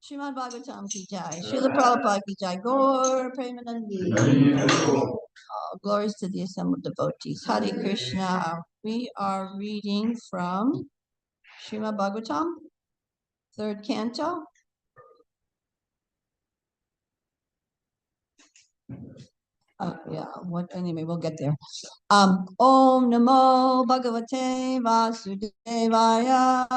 Srimad Bhagavatam ki jai, Srila Prabhupada ki jai, Gaur Premanandi. Glories to the assembled devotees. Hare Krishna. We are reading from Srimad Bhagavatam, third canto. Anyway, we'll get there. Om Namo Bhagavate Vasudevaya.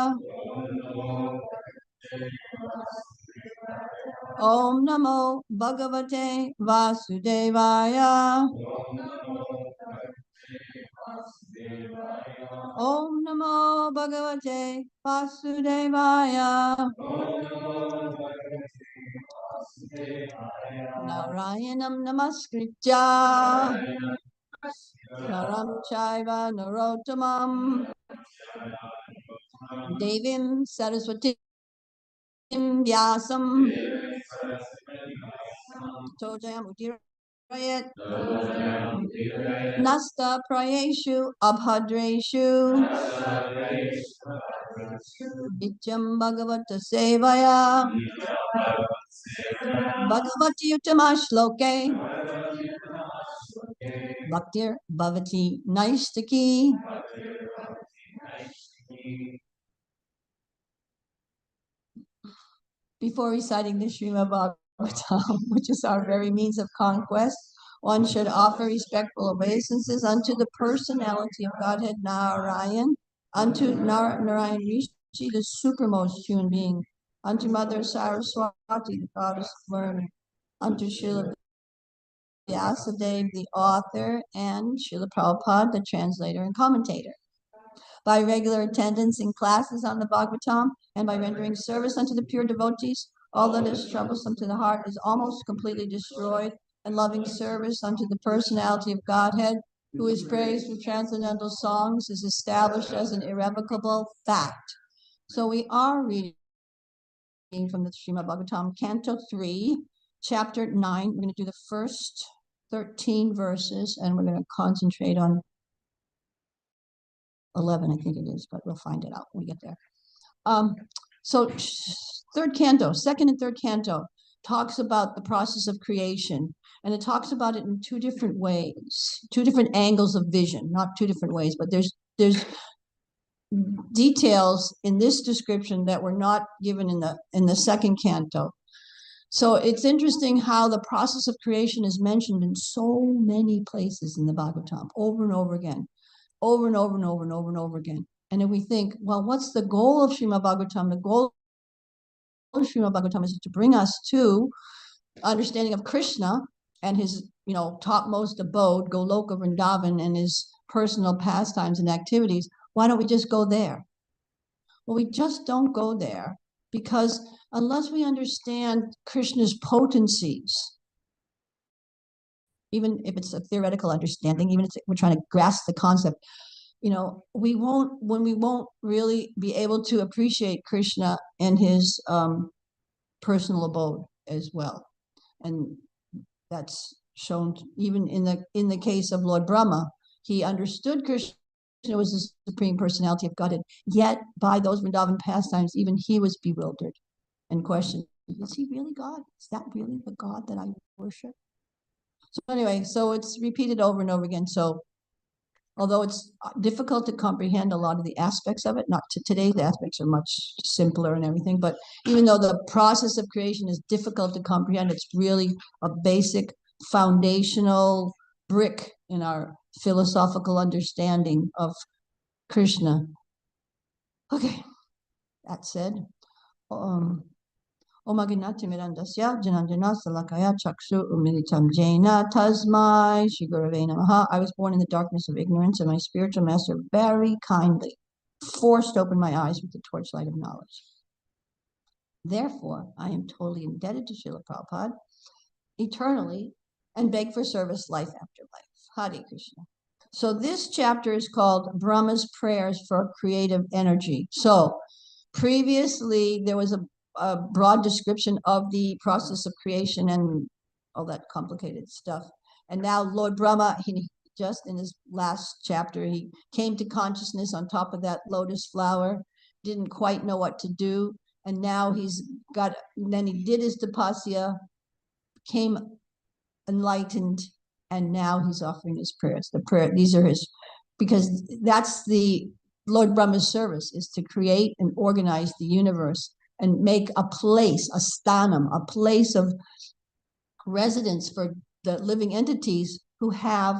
Om Namo Bhagavate Vasudevaya. Om Namo Bhagavate Vasudevaya. Narayanam Namaskritya Naram Chaiva Narottamam Devim Saraswati Vyasam Tojayam Udirayat Nasta Prayeshu Abhadreshu Nityam Bhagavata Sevaya Bhagavati Uttama Shloke Bhaktir Bhavati Naistaki. Before reciting the Srimad Bhagavatam, which is our very means of conquest, one should offer respectful obeisances unto the personality of Godhead Narayan, unto Narayan Rishi, the supermost human being, unto Mother Saraswati, the goddess of learning, unto Srila Vyasadeva, the author, and Srila Prabhupada, the translator and commentator. By regular attendance in classes on the Bhagavatam and by rendering service unto the pure devotees, all that is troublesome to the heart is almost completely destroyed, and loving service unto the personality of Godhead, who is praised with transcendental songs, is established as an irrevocable fact. So we are reading from the Srimad Bhagavatam, Canto 3, Chapter 9. We're going to do the first 13 verses, and we're going to concentrate on 11, I think it is, but we'll find it out when we get there. So third canto, second and third canto, talks about the process of creation, and it talks about it in two different ways, two different angles of vision, not two different ways, but there's details in this description that were not given in the second canto. So it's interesting how the process of creation is mentioned in so many places in the Bhagavatam, over and over again. Over and over and over and over and over again. And then we think, well, what's the goal of Srimad Bhagavatam? The goal of Srimad Bhagavatam is to bring us to understanding of Krishna and his, topmost abode, Goloka Vrindavan, and his personal pastimes and activities. Why don't we just go there? Well, we just don't go there because unless we understand Krishna's potencies, even if it's a theoretical understanding, even if we're trying to grasp the concept, we won't really be able to appreciate Krishna and his personal abode as well. And that's shown even in the case of Lord Brahma. He understood Krishna was the supreme personality of Godhead, yet by those Vrindavan pastimes, even he was bewildered and questioned, is he really God? Is that really the God that I worship? So anyway, so it's repeated over and over again. So although it's difficult to comprehend a lot of the aspects of it, not to today's aspects are much simpler and everything, but even though the process of creation is difficult to comprehend, it's really a basic foundational brick in our philosophical understanding of Krishna. Okay, that said, Om Agnati Mirandasya Jananjana Salakaya Chakshu Umilitam Jaina Tasmai Shri Gurave Namaha. I was born in the darkness of ignorance, and my spiritual master very kindly forced open my eyes with the torchlight of knowledge. Therefore, I am totally indebted to Srila Prabhupada eternally and beg for service life after life. Hare Krishna. So this chapter is called Brahma's Prayers for Creative Energy. So previously, there was a broad description of the process of creation and all that complicated stuff. And now Lord Brahma, just in his last chapter. He came to consciousness on top of that lotus flower, didn't quite know what to do. And now then he did his tapasya, became enlightened, and now he's offering his prayers. These are his, because that's the Lord Brahma's service, is to create and organize the universe and make a place, a sthanam, a place of residence for the living entities who have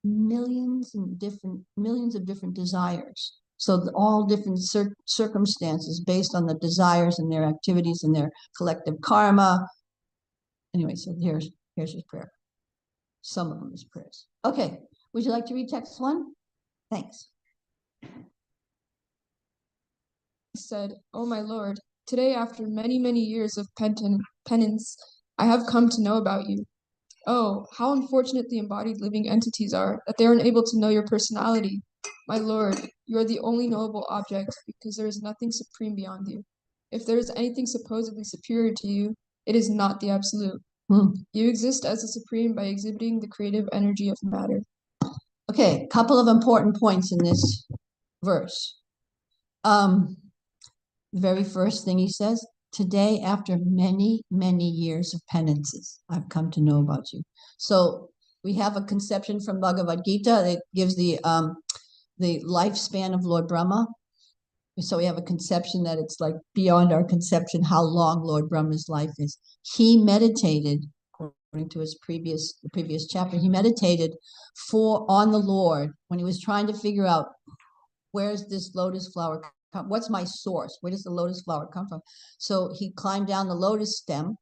millions of different desires. So all different circumstances based on the desires and their activities and their collective karma. Anyway, so here's his prayer. Some of them is prayers. Okay, would you like to read text 1? Thanks. He said, "Oh my Lord, today after many, many years of penance, I have come to know about you. Oh, how unfortunate the embodied living entities are, that they are unable to know your personality. My Lord, you are the only knowable object, because there is nothing supreme beyond you. If there is anything supposedly superior to you, it is not the absolute. You exist as the supreme by exhibiting the creative energy of matter." Okay, a couple of important points in this verse. The very first thing he says, today, after many, many years of penances, I've come to know about you. So we have a conception from Bhagavad Gita that gives the lifespan of Lord Brahma. So we have a conception that it's like beyond our conception how long Lord Brahma's life is. He meditated, according to the previous chapter, he meditated on the Lord when he was trying to figure out, where's this lotus flower come? What's my source? Where does the lotus flower come from? So he climbed down the lotus stem,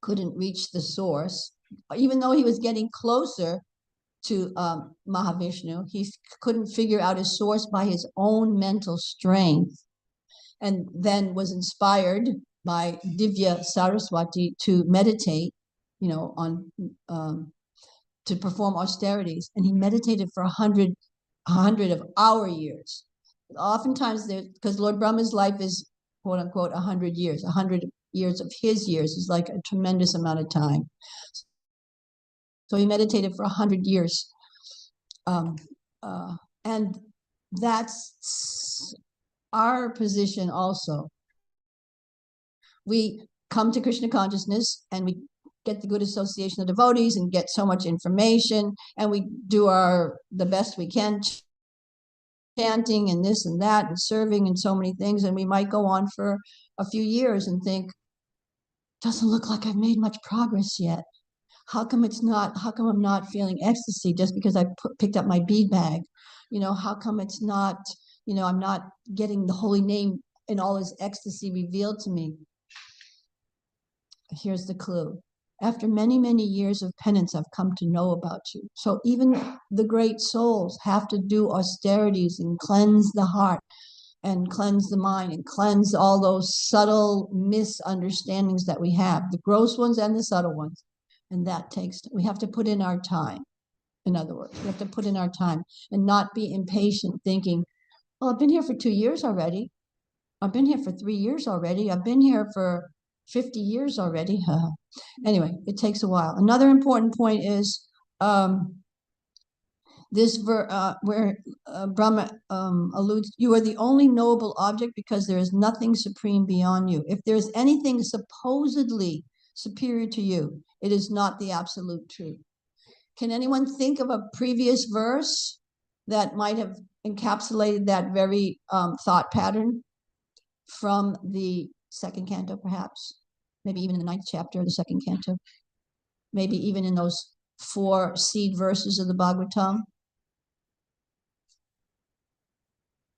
couldn't reach the source, even though he was getting closer to Mahavishnu. He couldn't figure out his source by his own mental strength, and then was inspired by Divya Saraswati to meditate, on to perform austerities, and he meditated for 100 of our years. Oftentimes, because Lord Brahma's life is quote unquote 100 years. 100 years of his years is like a tremendous amount of time. So he meditated for 100 years, and that's our position also. We come to Krishna consciousness and we get the good association of devotees and get so much information, and we do the best we can, chanting and this and that and serving and so many things, and we might go on for a few years and think, doesn't look like I've made much progress yet. How come I'm not feeling ecstasy just because I picked up my bead bag? How come it's not, I'm not getting the holy name in all its ecstasy revealed to me? Here's the clue. After many, many years of penance, I've come to know about you. So even the great souls have to do austerities and cleanse the heart and cleanse the mind and cleanse all those subtle misunderstandings that we have, the gross ones and the subtle ones. And we have to put in our time. In other words, we have to put in our time and not be impatient thinking, well, I've been here for 2 years already. I've been here for 3 years already. I've been here for 50 years already. Anyway, it takes a while. Another important point is where Brahma alludes, you are the only knowable object because there is nothing supreme beyond you. If there is anything supposedly superior to you, it is not the absolute truth. Can anyone think of a previous verse that might have encapsulated that very thought pattern from the second canto, perhaps? Maybe even in the 9th chapter of the second canto. Maybe even in those 4 seed verses of the Bhagavatam.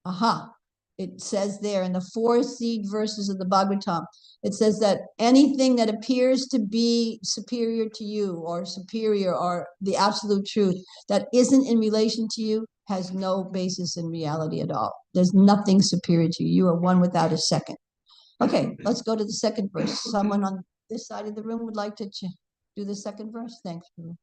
Aha. It says there in the 4 seed verses of the Bhagavatam, it says that anything that appears to be superior to you or superior or the absolute truth that isn't in relation to you has no basis in reality at all. There's nothing superior to you. You are one without a second. Okay, let's go to the second verse. Someone on this side of the room would like to do the second verse? Thanks, Prabhu.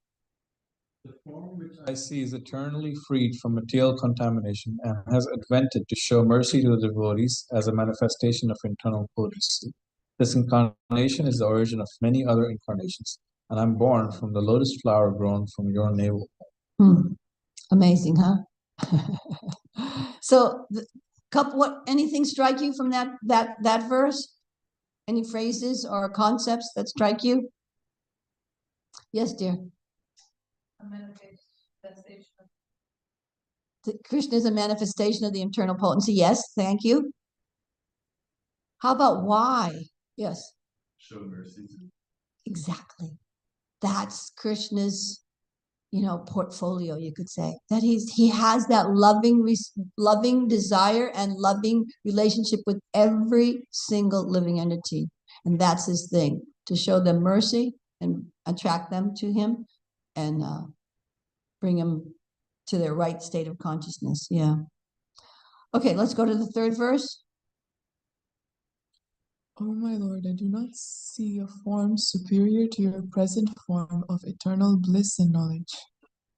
The form which I see is eternally freed from material contamination and has advented to show mercy to the devotees as a manifestation of internal potency. This incarnation is the origin of many other incarnations, and I'm born from the lotus flower grown from your navel. Amazing, huh? So, anything strike you from that verse? Any phrases or concepts that strike you? Yes, dear. Krishna is a manifestation of the internal potency. Yes, thank you. How about why? Yes. Show mercy. Exactly. That's Krishna's, portfolio, you could say. That he has that loving desire and loving relationship with every single living entity. And that's his thing, to show them mercy and attract them to him and bring them to their right state of consciousness. Yeah. Okay, let's go to the third verse. O my Lord, I do not see a form superior to your present form of eternal bliss and knowledge.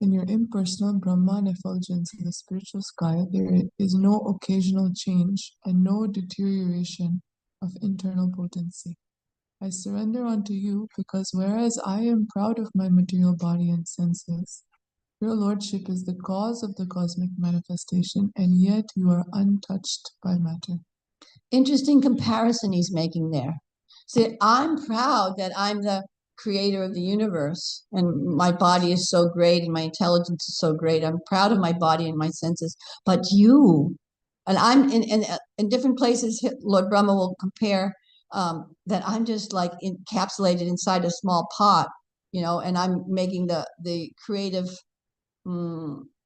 In your impersonal Brahman effulgence in the spiritual sky, there is no occasional change and no deterioration of internal potency. I surrender unto you because whereas I am proud of my material body and senses, your Lordship is the cause of the cosmic manifestation, and yet you are untouched by matter. Interesting comparison he's making there. See, I'm proud that I'm the creator of the universe and my body is so great and my intelligence is so great. I'm proud of my body and my senses. But you, and I'm in different places, Lord Brahma will compare that I'm just like encapsulated inside a small pot, and I'm making the creative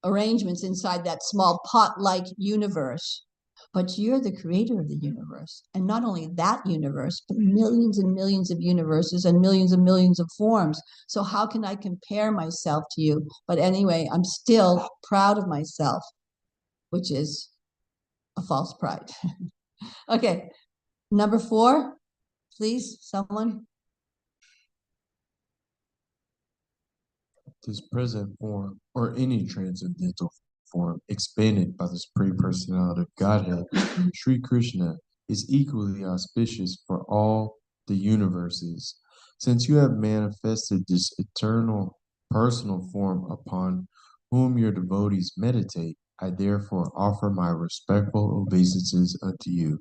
arrangements inside that small pot-like universe. But you're the creator of the universe. And not only that universe, but millions and millions of universes and millions of forms. So how can I compare myself to you? But anyway, I'm still proud of myself, which is a false pride. Okay, number 4, please, someone. This present form, or any transcendental form expanded by the Supreme Personality of Godhead, Sri Krishna, is equally auspicious for all the universes. Since you have manifested this eternal personal form upon whom your devotees meditate, I therefore offer my respectful obeisances unto you.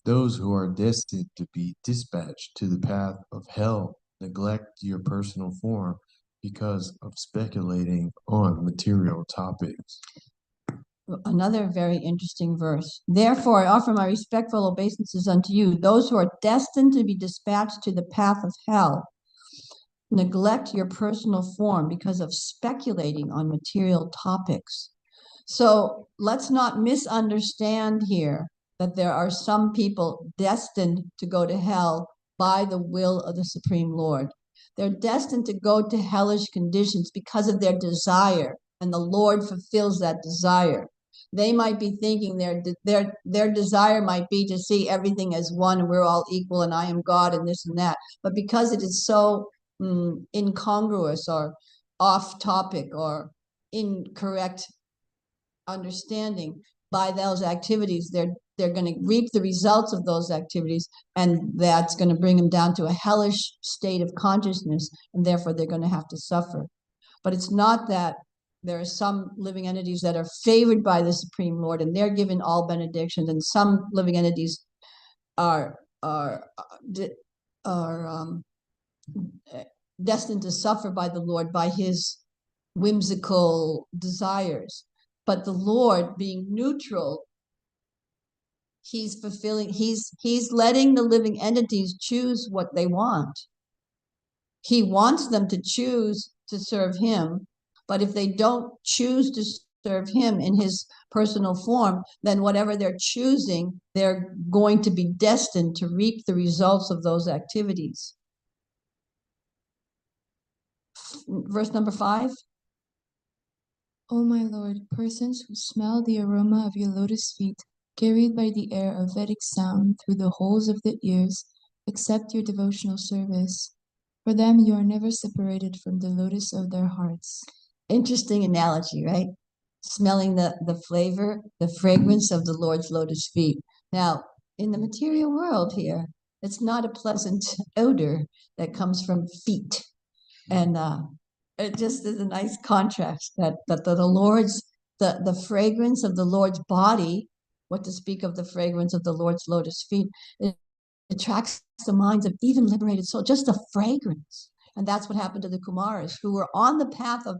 Those who are destined to be dispatched to the path of hell neglect your personal form because of speculating on material topics. Another very interesting verse. Therefore, I offer my respectful obeisances unto you. Those who are destined to be dispatched to the path of hell neglect your personal form because of speculating on material topics. So let's not misunderstand here that there are some people destined to go to hell by the will of the Supreme Lord. They're destined to go to hellish conditions because of their desire, and the Lord fulfills that desire. They might be thinking their desire might be to see everything as one and we're all equal and I am God and this and that. But because it is so incongruous or off topic or incorrect understanding by those activities, they're going to reap the results of those activities, and that's going to bring them down to a hellish state of consciousness, and therefore they're going to have to suffer. But it's not that there are some living entities that are favored by the Supreme Lord and they're given all benedictions, and some living entities are destined to suffer by the Lord by his whimsical desires. But the Lord, being neutral, he's letting the living entities choose what they want. He wants them to choose to serve him, but if they don't choose to serve him in his personal form, then whatever they're choosing, they're going to be destined to reap the results of those activities. Verse number 5. O my Lord, persons who smell the aroma of your lotus feet, carried by the air of Vedic sound through the holes of the ears, accept your devotional service. For them, you are never separated from the lotus of their hearts. Interesting analogy, right? Smelling the flavor, the fragrance of the Lord's lotus feet. Now, in the material world here, it's not a pleasant odor that comes from feet. And it just is a nice contrast that the Lord's the fragrance of the Lord's body, what to speak of the fragrance of the Lord's lotus feet, it attracts the minds of even liberated souls, just the fragrance. And that's what happened to the Kumaras, who were on the path of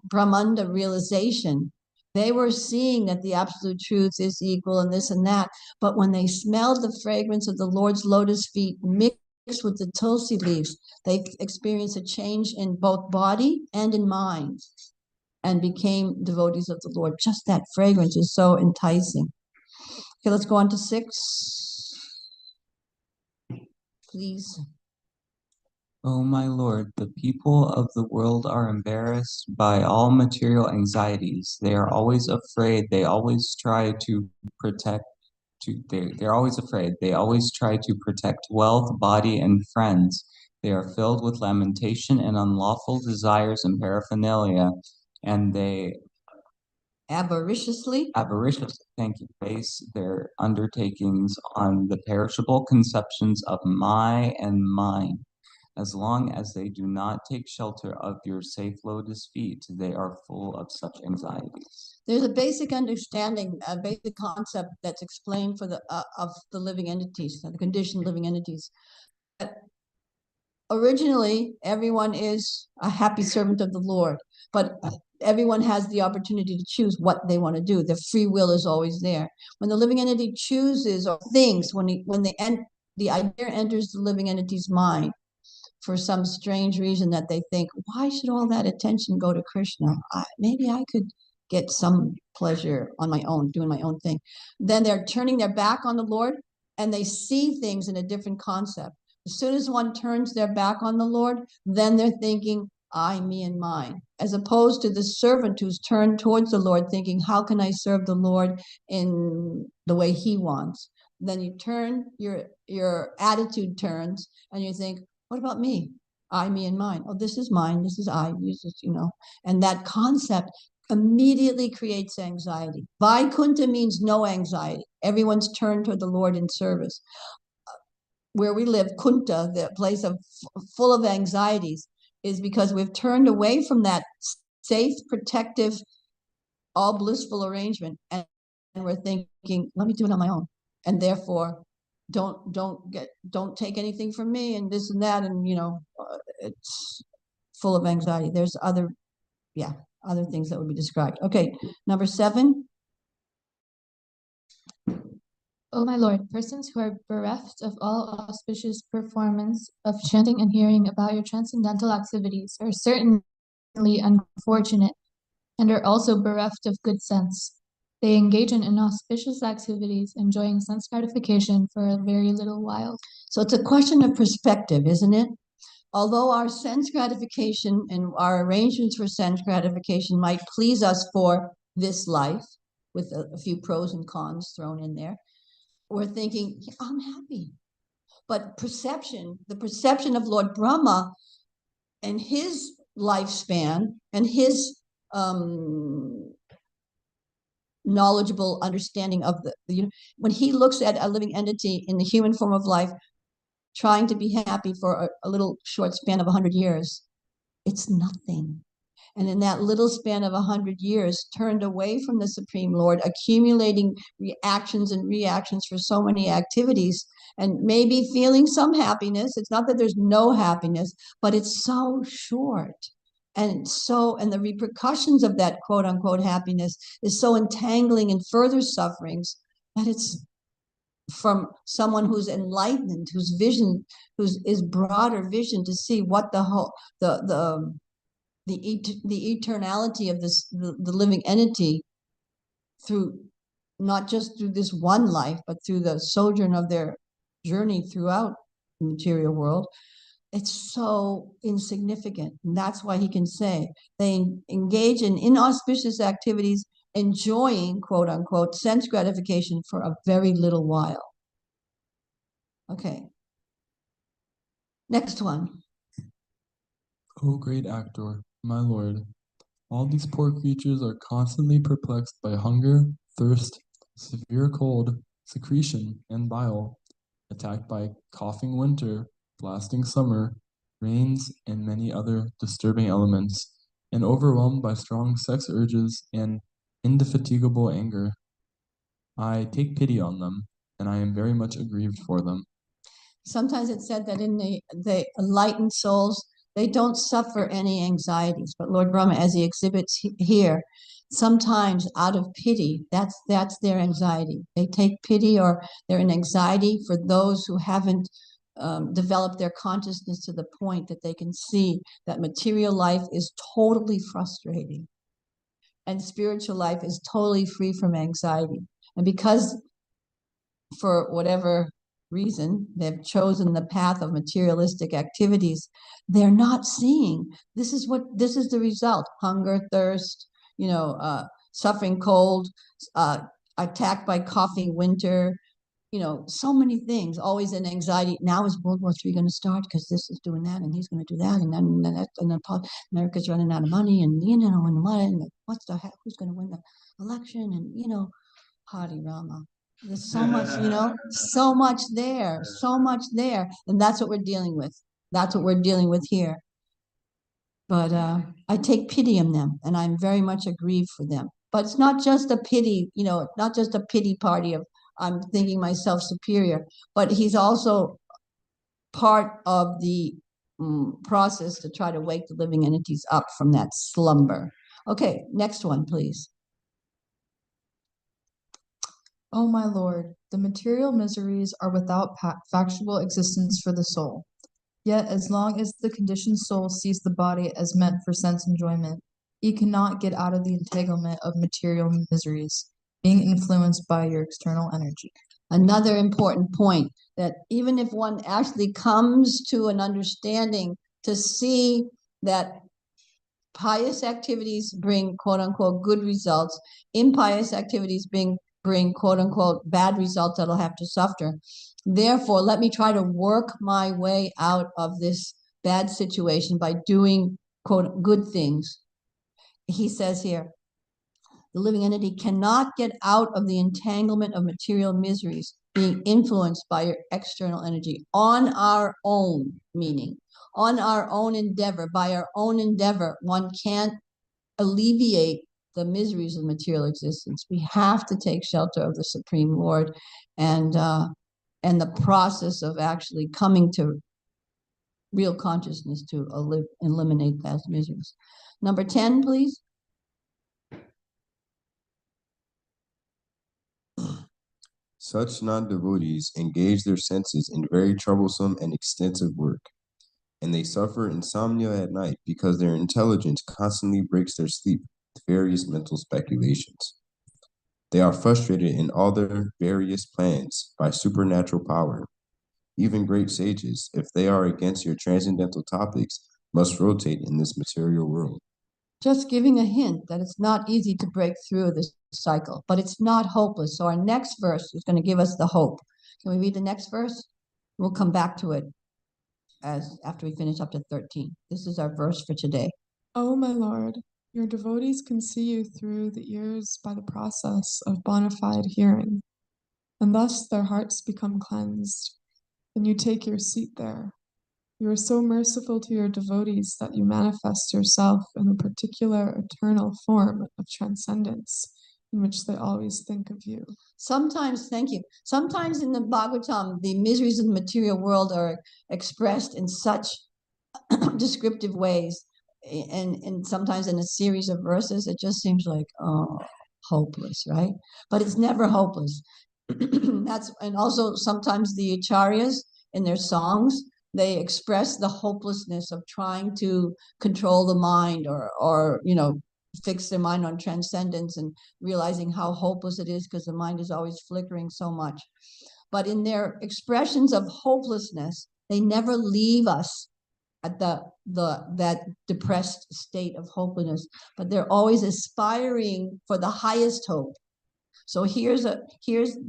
Brahmanda realization. They were seeing that the absolute truth is equal and this and that. But when they smelled the fragrance of the Lord's lotus feet mixed with the tulsi leaves, they experienced a change in both body and in mind and became devotees of the Lord. Just that fragrance is so enticing. Okay, let's go on to 6. Please. O my Lord, the people of the world are embarrassed by all material anxieties. They are always afraid. They always try to protect. They're always afraid. They always try to protect wealth, body, and friends. They are filled with lamentation and unlawful desires and paraphernalia, and they Avariciously, thank you, base their undertakings on the perishable conceptions of my and mine. As long as they do not take shelter of your safe lotus feet, they are full of such anxieties. there's a basic understanding, a basic concept that's explained for the of the living entities, the conditioned living entities. Originally, everyone is a happy servant of the Lord, but everyone has the opportunity to choose what they want to do. The free will is always there. When the living entity chooses or thinks, when the idea enters the living entity's mind, for some strange reason that they think, why should all that attention go to Krishna? Maybe I could get some pleasure on my own, doing my own thing. Then they're turning their back on the Lord and they see things in a different concept. As soon as one turns their back on the Lord, then they're thinking, I, me, and mine, as opposed to the servant who's turned towards the Lord thinking, how can I serve the Lord in the way he wants? Then you turn, your attitude turns and you think, what about me? I, me, and mine. Oh, this is mine. This is I. This is, and that concept immediately creates anxiety. Vaikuntha means no anxiety. Everyone's turned toward the Lord in service. Where we live, Kunta, the place of full of anxieties, is because we've turned away from that safe, protective, all blissful arrangement, and we're thinking, let me do it on my own, and therefore don't take anything from me and this and that, and it's full of anxiety. There's other things that would be described. Okay, number 7. O my Lord, persons who are bereft of all auspicious performance of chanting and hearing about your transcendental activities are certainly unfortunate and are also bereft of good sense. They engage in inauspicious activities, enjoying sense gratification for a very little while. So it's a question of perspective, isn't it? Although our sense gratification and our arrangements for sense gratification might please us for this life, with a few pros and cons thrown in there, we're thinking, I'm happy. But the perception of Lord Brahma and his lifespan and his knowledgeable understanding of when he looks at a living entity in the human form of life trying to be happy for a little short span of 100 years, it's nothing. And in that little span of 100 years, turned away from the Supreme Lord, accumulating reactions and reactions for so many activities, and maybe feeling some happiness. It's not that there's no happiness, but it's so short. And the repercussions of that quote unquote happiness is so entangling in further sufferings that it's from someone who's enlightened, whose vision, is broader vision to see what the whole, the eternality of the living entity through, not just through this one life, but through the sojourn of their journey throughout the material world. It's so insignificant. And that's why he can say they engage in inauspicious activities, enjoying, quote unquote, sense gratification for a very little while. Okay. Next one. O great actor, my lord, all these poor creatures are constantly perplexed by hunger, thirst, severe cold, secretion, and bile, attacked by coughing winter, blasting summer, rains, and many other disturbing elements, and overwhelmed by strong sex urges and indefatigable anger. I take pity on them, and I am very much aggrieved for them. Sometimes it's said that in the enlightened souls, they don't suffer any anxieties. But Lord Brahma, as he exhibits here, sometimes out of pity, that's their anxiety. They take pity, or they're in anxiety for those who haven't developed their consciousness to the point that they can see that material life is totally frustrating and spiritual life is totally free from anxiety. And because for whatever reason they've chosen the path of materialistic activities, they're not seeing this is the result: hunger, thirst, suffering cold, attacked by coughing winter, so many things, always in anxiety. Now is World War III going to start because this is doing that and he's going to do that, and then America's running out of money, and who's going to win the election, and Hari Rama. There's so much, so much there. And that's what we're dealing with. That's what we're dealing with here. But I take pity on them, and I'm very much aggrieved for them. But it's not just a pity, not just a pity party of I'm thinking myself superior, but he's also part of the process to try to wake the living entities up from that slumber. Okay, next one, please. O my Lord, the material miseries are without factual existence for the soul. Yet, as long as the conditioned soul sees the body as meant for sense enjoyment, he cannot get out of the entanglement of material miseries, being influenced by your external energy. Another important point, that even if one actually comes to an understanding to see that pious activities bring quote unquote good results, impious activities bring quote unquote bad results that'll have to suffer. Therefore, let me try to work my way out of this bad situation by doing quote good things. He says here, the living entity cannot get out of the entanglement of material miseries, being influenced by your external energy on our own, meaning on our own endeavor. By our own endeavor, one can't alleviate the miseries of material existence. We have to take shelter of the Supreme Lord, and the process of actually coming to real consciousness to eliminate those miseries. Number 10, please. Such non-devotees engage their senses in very troublesome and extensive work, and they suffer insomnia at night because their intelligence constantly breaks their sleep with various mental speculations. They are frustrated in all their various plans by supernatural power. Even great sages, if they are against your transcendental topics, must rotate in this material world. Just giving a hint that it's not easy to break through this cycle, but it's not hopeless. So our next verse is going to give us the hope. Can we read the next verse? We'll come back to it after we finish up to 13. This is our verse for today. O my Lord, your devotees can see you through the ears by the process of bona fide hearing, and thus their hearts become cleansed, and you take your seat there. You are so merciful to your devotees that you manifest yourself in a particular eternal form of transcendence in which they always think of you. Sometimes, thank you. Sometimes in the Bhagavatam, the miseries of the material world are expressed in such descriptive ways, and sometimes in a series of verses, it just seems like, oh, hopeless, right? But it's never hopeless. And also sometimes the acharyas in their songs, they express the hopelessness of trying to control the mind, or fix their mind on transcendence, and realizing how hopeless it is because the mind is always flickering so much. But in their expressions of hopelessness, they never leave us at that depressed state of hopelessness, but they're always aspiring for the highest hope. So here's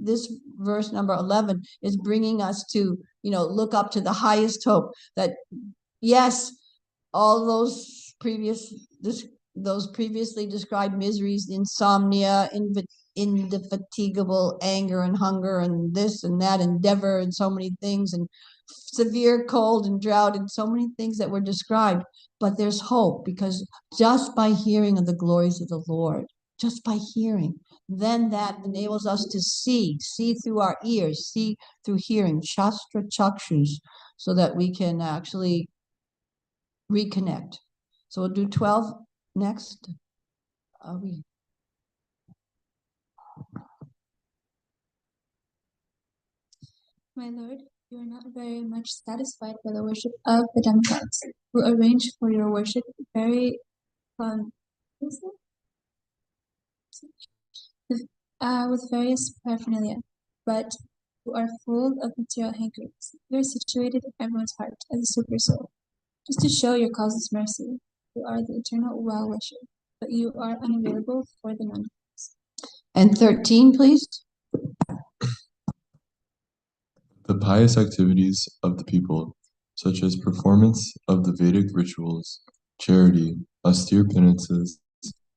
this verse number 11 is bringing us to look up to the highest hope, that yes, all those previously described miseries, insomnia, indefatigable anger and hunger, and this and that endeavor, and so many things, and severe cold and drought and so many things that were described. But there's hope because just by hearing of the glories of the Lord, just by hearing, then that enables us to see through our ears, see through hearing, shastra chakshus, so that we can actually reconnect. So we'll do 12 next. My lord, you are not very much satisfied by the worship of the demigods, who arrange for your worship very with various paraphernalia, but who are full of material hankerings. You are situated in everyone's heart as a super soul, just to show your causeless mercy. You are the eternal well-wisher, but you are unavailable for the non. And 13, please. The pious activities of the people, such as performance of the Vedic rituals, charity, austere penances,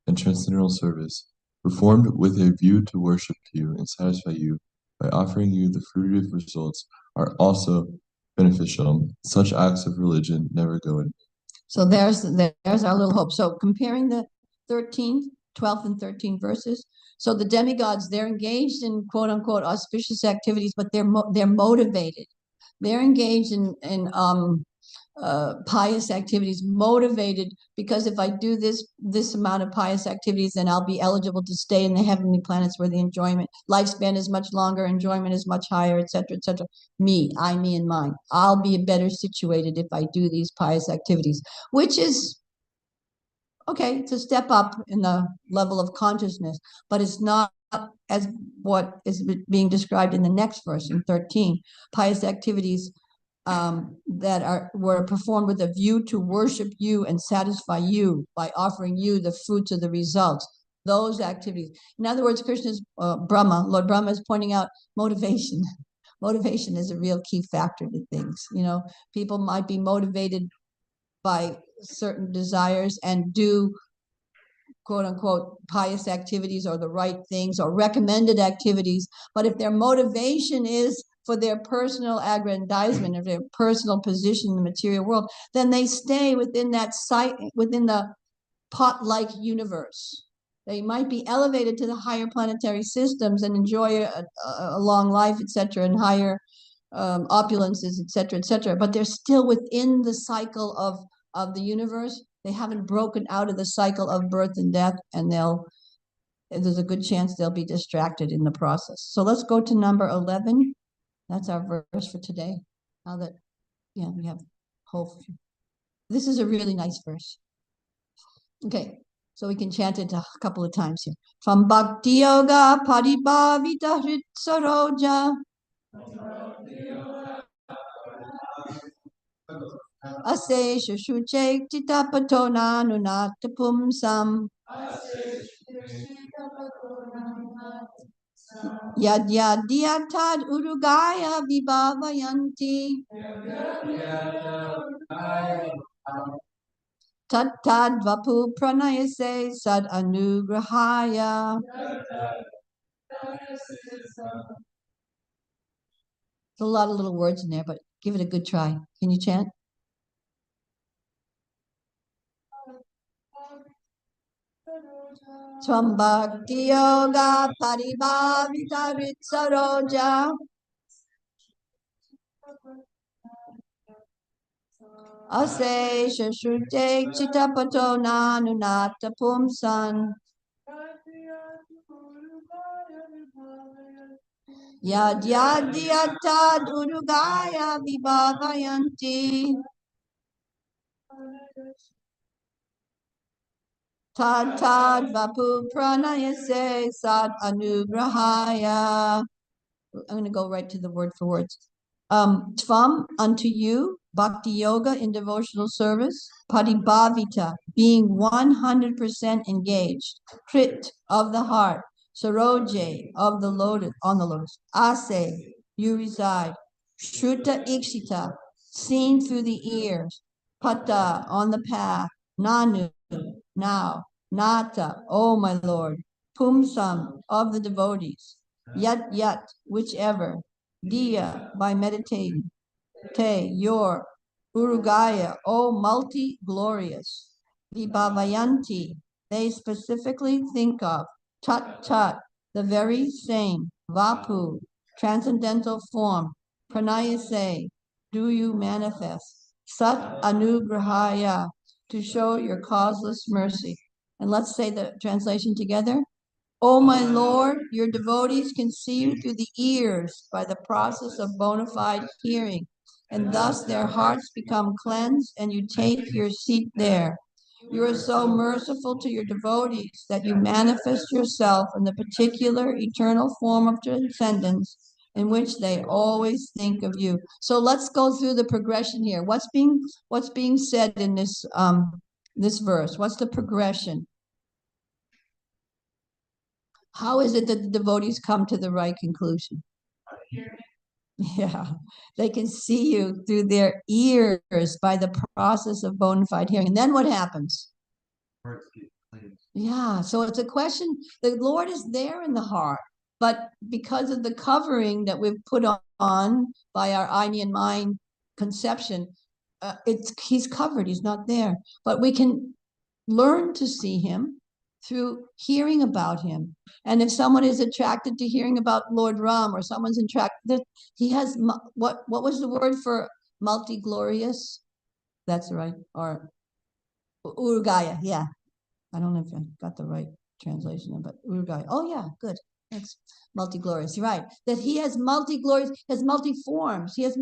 and transcendental service, performed with a view to worship you and satisfy you by offering you the fruitive results, are also beneficial. Such acts of religion never go in. So there's our little hope. So comparing the 13th, 12th, and 13th verses. So the demigods, they're engaged in quote unquote auspicious activities, but they're motivated. They're engaged in pious activities, motivated because if I do this amount of pious activities, then I'll be eligible to stay in the heavenly planets where the enjoyment lifespan is much longer, enjoyment is much higher, etc., etc. Me, and mine. I'll be better situated if I do these pious activities, which is okay. It's a step up in the level of consciousness, but it's not as what is being described in the next verse in 13. Pious activities that were performed with a view to worship you and satisfy you by offering you the fruits of the results. Those activities. In other words, Krishna's Lord Brahma is pointing out motivation. Motivation is a real key factor to things. People might be motivated by certain desires and do quote unquote pious activities or the right things or recommended activities. But if their motivation is for their personal aggrandizement or their personal position in the material world, then they stay within that within the pot-like universe. They might be elevated to the higher planetary systems and enjoy a long life, etc., and higher opulences, etc., but they're still within the cycle of the universe. They haven't broken out of the cycle of birth and death, and there's a good chance they'll be distracted in the process. So let's go to number 11. That's our verse for today. Now that, we have hope. This is a really nice verse. Okay, so we can chant it a couple of times here. From Bhakti Yoga Paribhavita Hrit Saroja Ase Shushuchek Titapato Nanunata Pumsam Yad Yad Diatad Urugaya Vibhavayanti Tat Tad Vapu Pranayase Sad Anugrahaya. There's a lot of little words in there, but give it a good try. Can you chant? Swam Bhakti Yoga Paribhavita Hrit Saroja Ase Shashute Chitapato Nanunata Pumsan Yad Yad Yatad Urugaya Vibhavayanti Tad Tad Vapu Pranayase Sad Anugrahaya. I'm going to go right to the word for words. Tvam, unto you, Bhakti Yoga in devotional service, Paribhavita, being 100% engaged, Krit, of the heart, Saroje, of the lotus, on the lotus, Ase, you reside, Shruta Ikshita, seen through the ears, Pata, on the path, Nanu, now, Nata, oh my Lord, Pumsam, of the devotees, Yat Yat, whichever, Diya, by meditating, te, your, Urugaya, O multi-glorious, Vibhavayanti, they specifically think of, Tat Tat, the very same, Vapu, transcendental form, Pranayase, do you manifest, Sat Anugrahaya, to show your causeless mercy. And let's say the translation together. O my Lord, your devotees can see you through the ears by the process of bona fide hearing, and thus their hearts become cleansed and you take your seat there. You are so merciful to your devotees that you manifest yourself in the particular eternal form of transcendence in which they always think of you. So let's go through the progression here. What's being said in this verse? What's the progression? How is it that the devotees come to the right conclusion? Yeah, they can see you through their ears by the process of bona fide hearing. And then what happens? Yeah, so it's a question. The Lord is there in the heart, but because of the covering that we've put on by our Ainian mind conception, he's covered. He's not there. But we can learn to see him through hearing about him. And if someone is attracted to hearing about Lord Ram, or someone's attracted, he has what was the word for multi-glorious? That's right. Or Urugaya, yeah. I don't know if I got the right translation, but Urugaya. Oh yeah, good. That's multi-glorious. You're right. That he has multi-glorious, has multi-forms, he has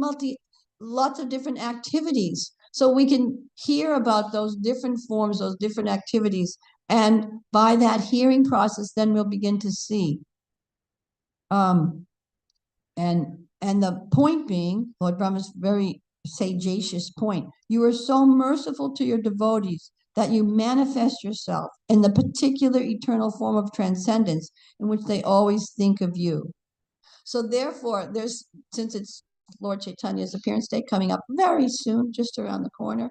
lots of different activities. So we can hear about those different forms, those different activities. And by that hearing process, then we'll begin to see. And the point being, Lord Brahma's very sagacious point, you are so merciful to your devotees that you manifest yourself in the particular eternal form of transcendence in which they always think of you. So therefore, since it's Lord Chaitanya's appearance day coming up very soon, just around the corner,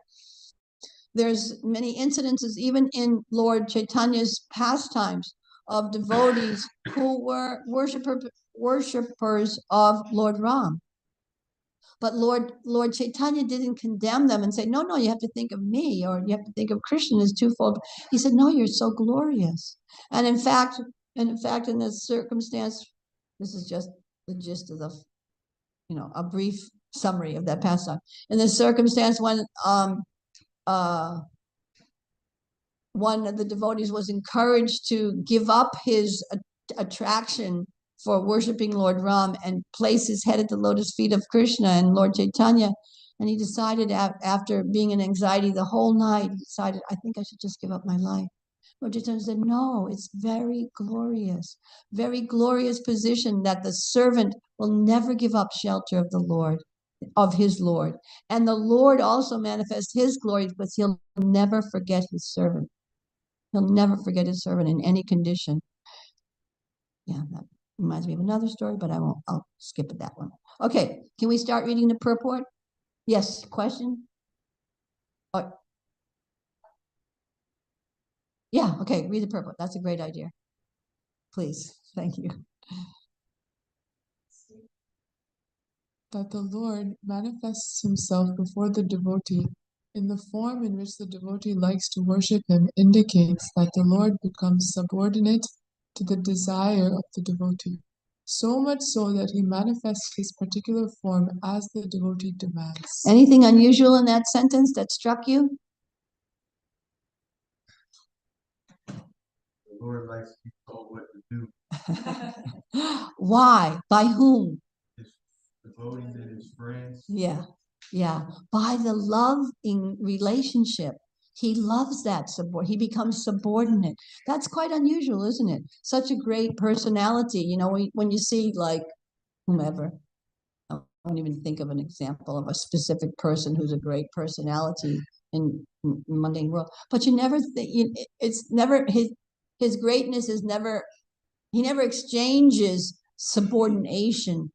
there's many incidences, even in Lord Chaitanya's pastimes, of devotees who were worshippers of Lord Ram. But Lord Chaitanya didn't condemn them and say, no, you have to think of me, or you have to think of Krishna as twofold. He said, no, you're so glorious. And in fact, in this circumstance, this is just the gist of a brief summary of that pastime. In this circumstance, when one of the devotees was encouraged to give up his attraction for worshiping Lord Ram and place his head at the lotus feet of Krishna and Lord Chaitanya. And he decided, after being in anxiety the whole night, he decided, I think I should just give up my life. Lord Chaitanya said, no, it's very glorious position that the servant will never give up shelter of his Lord. And the Lord also manifests his glory, but he'll never forget his servant. He'll never forget his servant in any condition. Yeah, that reminds me of another story, but I'll skip that one. Okay, can we start reading the purport? Yes, question? Yeah, okay, read the purport. That's a great idea. Please, thank you. That the Lord manifests himself before the devotee in the form in which the devotee likes to worship him indicates that the Lord becomes subordinate to the desire of the devotee, so much so that he manifests his particular form as the devotee demands. Anything unusual in that sentence that struck you? The Lord likes to be told what to do. Why? By whom? His devotees and his friends. Yeah. By the loving relationship. He loves that support. He becomes subordinate. That's quite unusual, isn't it? Such a great personality. When you see like whomever, I don't even think of an example of a specific person who's a great personality in mundane world. But you never think, it's never, his greatness is never, he never exchanges subordination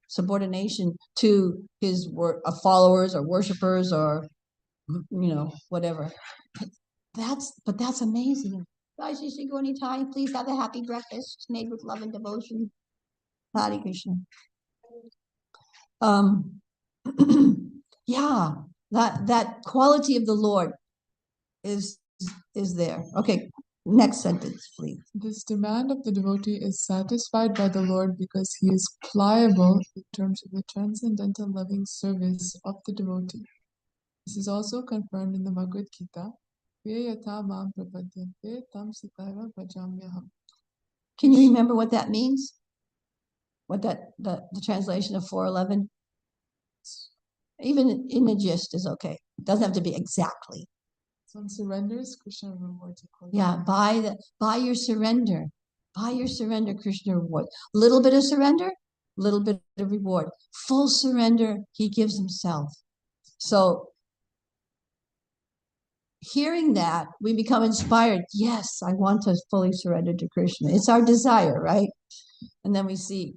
to his followers or worshipers or whatever. But that's amazing. Guys, you should go anytime. Please have a happy breakfast made with love and devotion. Hare Krishna. Yeah, that quality of the Lord is there. Okay, next sentence, please. This demand of the devotee is satisfied by the Lord because he is pliable in terms of the transcendental loving service of the devotee. This is also confirmed in the Bhagavad Gita. "Ve yatha mam prapadyante tam sitaiva bhajamyaham." Can you remember what that means? What the translation of 411? Even in the gist is okay. It doesn't have to be exactly. One surrenders, Krishna rewards accordingly. Yeah, by your surrender. By your surrender, Krishna rewards. Little bit of surrender, little bit of reward. Full surrender, he gives himself. So hearing that, we become inspired. Yes, I want to fully surrender to Krishna. It's our desire, right? And then we see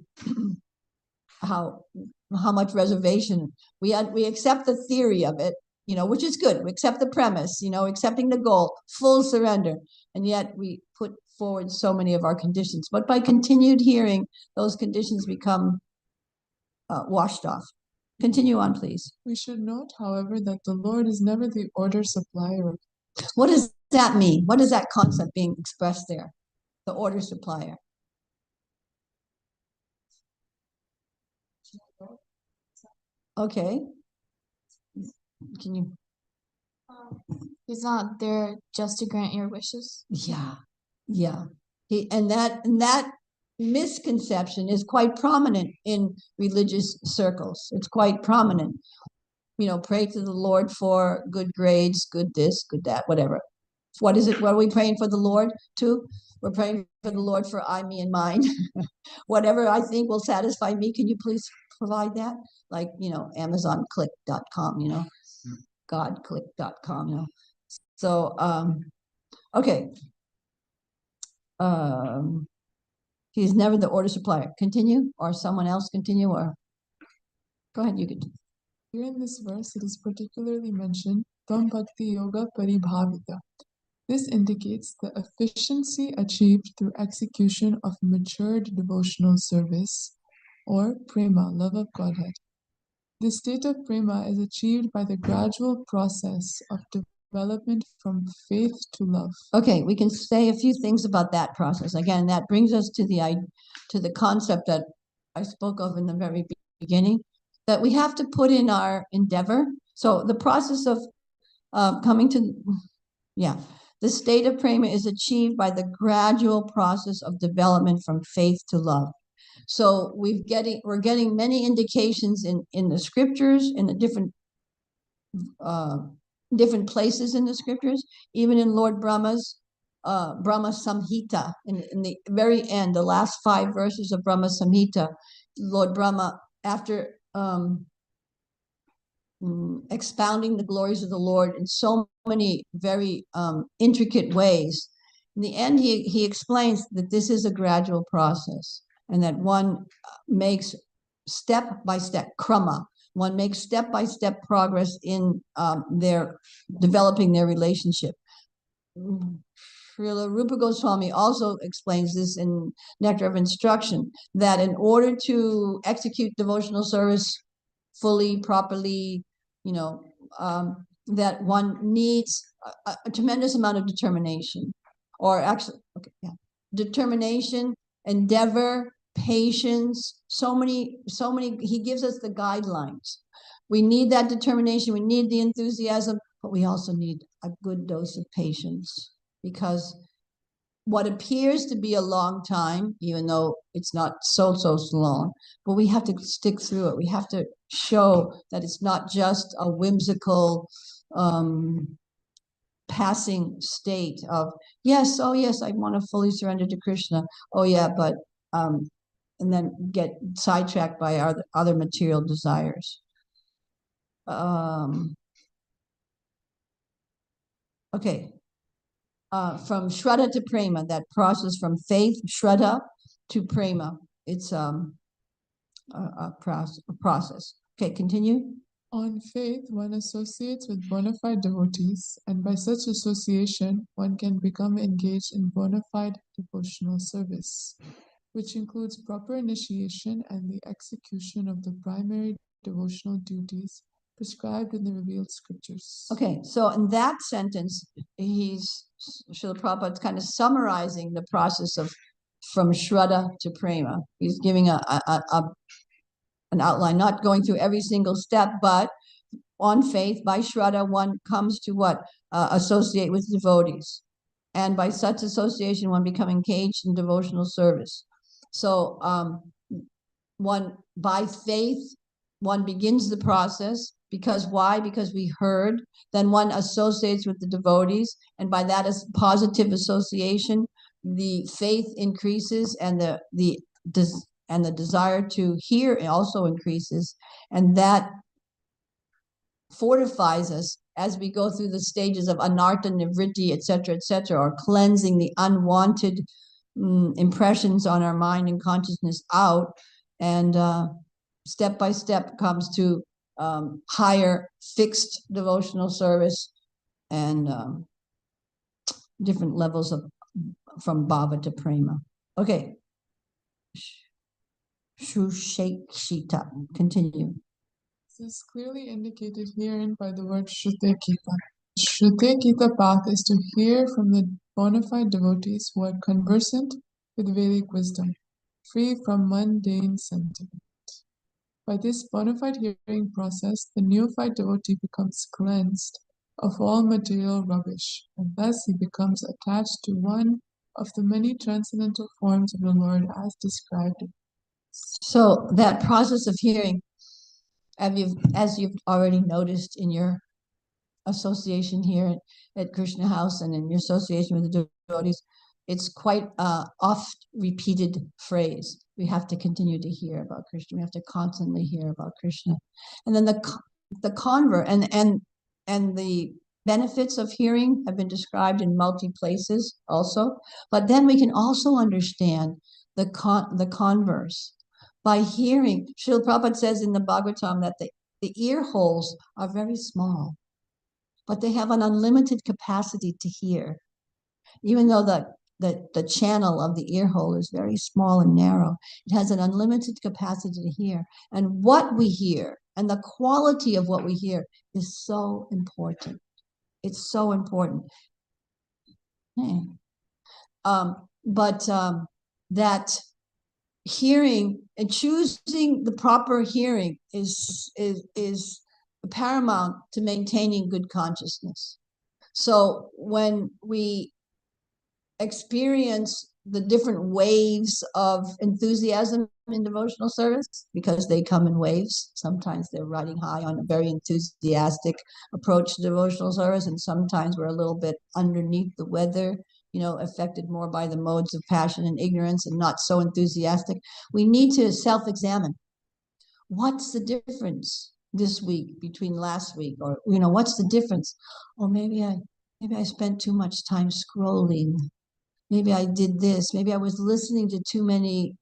how much reservation we accept the theory of it, which is good. We accept the premise, accepting the goal, full surrender, and yet we put forward so many of our conditions. But by continued hearing, those conditions become washed off. Continue on, please. We should note, however, that the Lord is never the order supplier. What does that mean? What is that concept being expressed there? The order supplier. Okay. Can you? He's not there just to grant your wishes. Yeah. And that misconception is quite prominent in religious circles. It's quite prominent. Pray to the Lord for good grades, good this, good that, whatever. What is it? What are we praying for the Lord to? We're praying for the Lord for I, me, and mine. Whatever I think will satisfy me. Can you please provide that? Like, AmazonClick.com, GodClick.com, So, okay. He's never the order supplier. Continue, or someone else continue, or go ahead, you could. Here in this verse, it is particularly mentioned, Tam Bhakti Yoga Paribhavita. This indicates the efficiency achieved through execution of matured devotional service, or prema, love of Godhead. This state of prema is achieved by the gradual process of development from faith to love. Okay, we can say a few things about that process. Again, that brings us to the concept that I spoke of in the very beginning, that we have to put in our endeavor. So the process of coming to, the state of prema is achieved by the gradual process of development from faith to love. So we're getting many indications in the scriptures, in the different places in the scriptures, even in Lord Brahma's Brahma Samhita, in the very end, the last 5 verses of Brahma Samhita, Lord Brahma, after expounding the glories of the Lord in so many very intricate ways, in the end, he explains that this is a gradual process, and that one makes step by step, krama, one makes step-by-step progress in their developing their relationship. Srila Rupa Goswami also explains this in Nectar of Instruction, that in order to execute devotional service fully, properly, that one needs a tremendous amount of determination, or actually, determination, endeavor, patience, so many, he gives us the guidelines. We need that determination, we need the enthusiasm, but we also need a good dose of patience, because what appears to be a long time, even though it's not so long, but we have to stick through it. We have to show that it's not just a whimsical passing state of, yes, oh yes, I want to fully surrender to Krishna. Oh yeah, but and then get sidetracked by our other material desires. Okay. From Shraddha to Prema, that process from faith, Shraddha, to Prema. It's a process. Okay, continue. On faith, one associates with bona fide devotees, and by such association, one can become engaged in bona fide devotional service, which includes proper initiation and the execution of the primary devotional duties prescribed in the revealed scriptures. Okay, so in that sentence, Srila Prabhupada's kind of summarizing the process of from Shraddha to Prema. He's giving an outline, not going through every single step, but on faith, by Shraddha, one comes to what? Associate with devotees. And by such association, one become engaged in devotional service. So one, by faith, one begins the process. Because why? Because we heard. Then one associates with the devotees. And by that is positive association, the faith increases and the desire to hear also increases. And that fortifies us as we go through the stages of anartha, nivritti, etc., or cleansing the unwanted impressions on our mind and consciousness out, and step by step comes to higher fixed devotional service and different levels of from bhava to prema. Okay. Shushekshita. Continue. This is clearly indicated herein by the word Shrutekita. Shrutekita path is to hear from the bona fide devotees who are conversant with Vedic wisdom, free from mundane sentiment. By this bona fide hearing process, the neophyte devotee becomes cleansed of all material rubbish, and thus he becomes attached to one of the many transcendental forms of the Lord as described. So that process of hearing, as you've already noticed in your association here at Krishna House and in your association with the devotees, it's quite a oft repeated phrase. We have to continue to hear about Krishna. We have to constantly hear about Krishna. And then the convert and the benefits of hearing have been described in multi places also. But then we can also understand the converse. By hearing, Srila Prabhupada says in the Bhagavatam that the ear holes are very small, but they have an unlimited capacity to hear. Even though the channel of the ear hole is very small and narrow, it has an unlimited capacity to hear. And what we hear and the quality of what we hear is so important. It's so important. That hearing and choosing the proper hearing is paramount to maintaining good consciousness. So when we experience the different waves of enthusiasm in devotional service, because they come in waves, sometimes they're riding high on a very enthusiastic approach to devotional service, and sometimes we're a little bit underneath the weather, affected more by the modes of passion and ignorance and not so enthusiastic. We need to self-examine. What's the difference this week between last week? Or, what's the difference? Oh, maybe I spent too much time scrolling. Maybe I did this. Maybe I was listening to too many,